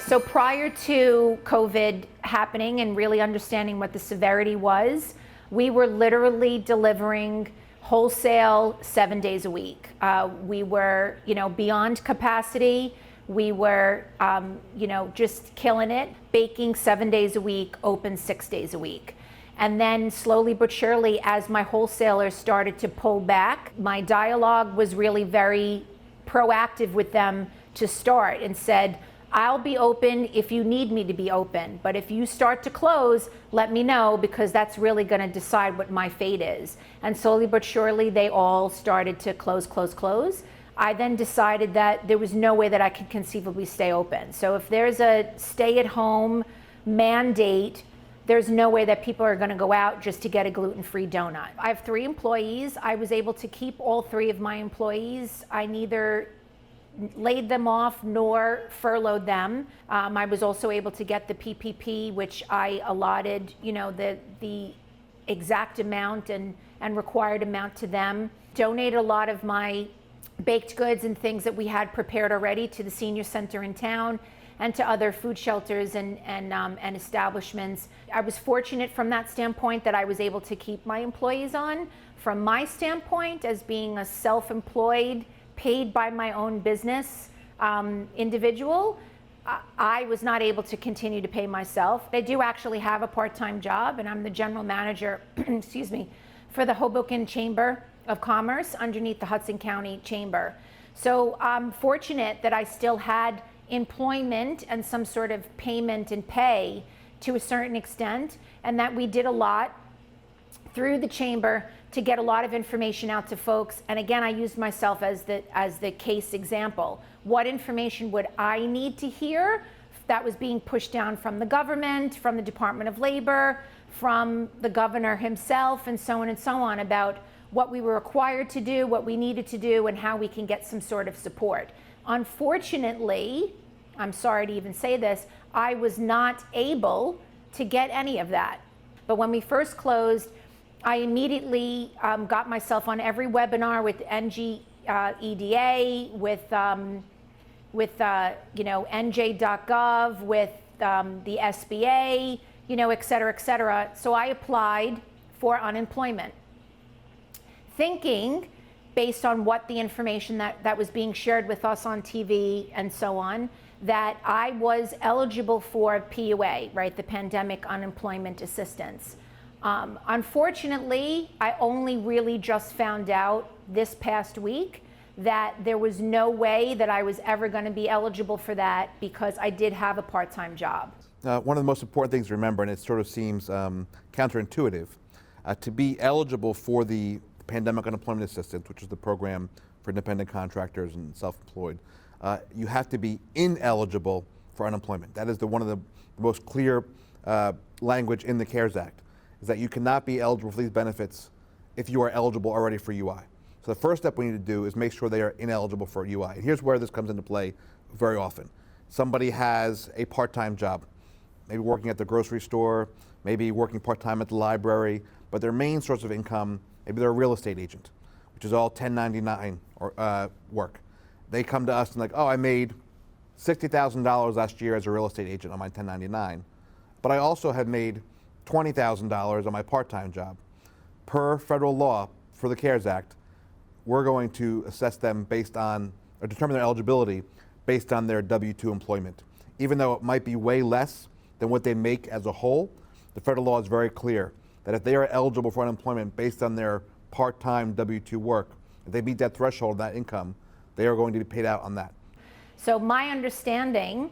So prior to COVID happening and really understanding what the severity was, we were literally delivering wholesale 7 days a week. We were, beyond capacity. We were, just killing it, baking 7 days a week, open 6 days a week. And then slowly but surely, as my wholesalers started to pull back, my dialogue was really very proactive with them to start and said, I'll be open if you need me to be open, but if you start to close, let me know, because that's really going to decide what my fate is. And slowly but surely, they all started to close. I then decided that there was no way that I could conceivably stay open. So if there's a stay-at-home mandate, there's no way that people are going to go out just to get a gluten-free donut. I have 3 employees. I was able to keep all 3 of my employees. I neither laid them off nor furloughed them. I was also able to get the PPP, which I allotted, the exact amount and required amount to them. Donated a lot of my baked goods and things that we had prepared already to the senior center in town and to other food shelters and establishments. I was fortunate from that standpoint that I was able to keep my employees on. From my standpoint, as being a self-employed, paid by my own business individual, I was not able to continue to pay myself. I do actually have a part-time job, and I'm the general manager, excuse me, for the Hoboken Chamber of Commerce underneath the Hudson County Chamber. So I'm fortunate that I still had employment and some sort of payment and pay to a certain extent, and that we did a lot through the chamber to get a lot of information out to folks. And again, I used myself as the case example. What information would I need to hear that was being pushed down from the government, from the Department of Labor, from the governor himself, and so on about what we were required to do, what we needed to do, and how we can get some sort of support. Unfortunately, I'm sorry to even say this, I was not able to get any of that. But when we first closed, I immediately got myself on every webinar with NGEDA, with NJ.gov, with the SBA, et cetera. So I applied for unemployment, thinking, based on what the information that was being shared with us on TV and so on, that I was eligible for PUA, right, the Pandemic Unemployment Assistance. Unfortunately, I only really just found out this past week that there was no way that I was ever going to be eligible for that, because I did have a part-time job. One of the most important things to remember, and it sort of seems counterintuitive, to be eligible for the Pandemic Unemployment Assistance, which is the program for independent contractors and self-employed, you have to be ineligible for unemployment. That is one of the most clear language in the CARES Act, is that you cannot be eligible for these benefits if you are eligible already for UI. So the first step we need to do is make sure they are ineligible for UI. And here's where this comes into play very often. Somebody has a part-time job, maybe working at the grocery store, maybe working part-time at the library, but their main source of income, maybe they're a real estate agent, which is all 1099 or work. They come to us and like, oh, I made $60,000 last year as a real estate agent on my 1099, but I also had made $20,000 on my part-time job. Per federal law for the CARES Act, we're going to assess them based on, or determine their eligibility based on their W-2 employment. Even though it might be way less than what they make as a whole, the federal law is very clear that if they are eligible for unemployment based on their part-time W-2 work, if they meet that threshold, that income, they are going to be paid out on that. So my understanding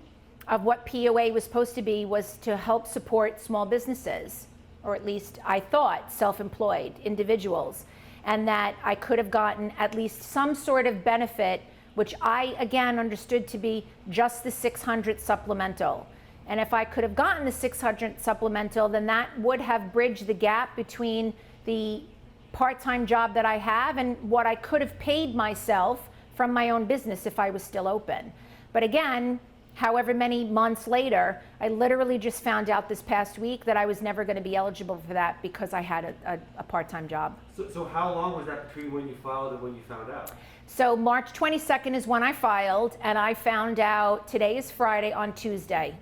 of what PUA was supposed to be was to help support small businesses, or at least I thought self-employed individuals, and that I could have gotten at least some sort of benefit, which I again understood to be just the 600 supplemental. And if I could have gotten the 600 supplemental, then that would have bridged the gap between the part-time job that I have and what I could have paid myself from my own business if I was still open. But again, however many months later, I literally just found out this past week that I was never going to be eligible for that because I had a part-time job. So how long was that between when you filed and when you found out? So March 22nd is when I filed, and I found out today is Friday, on Tuesday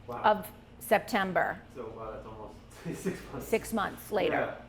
Wow. of September, So wow, that's almost 6 months. 6 months later. Yeah.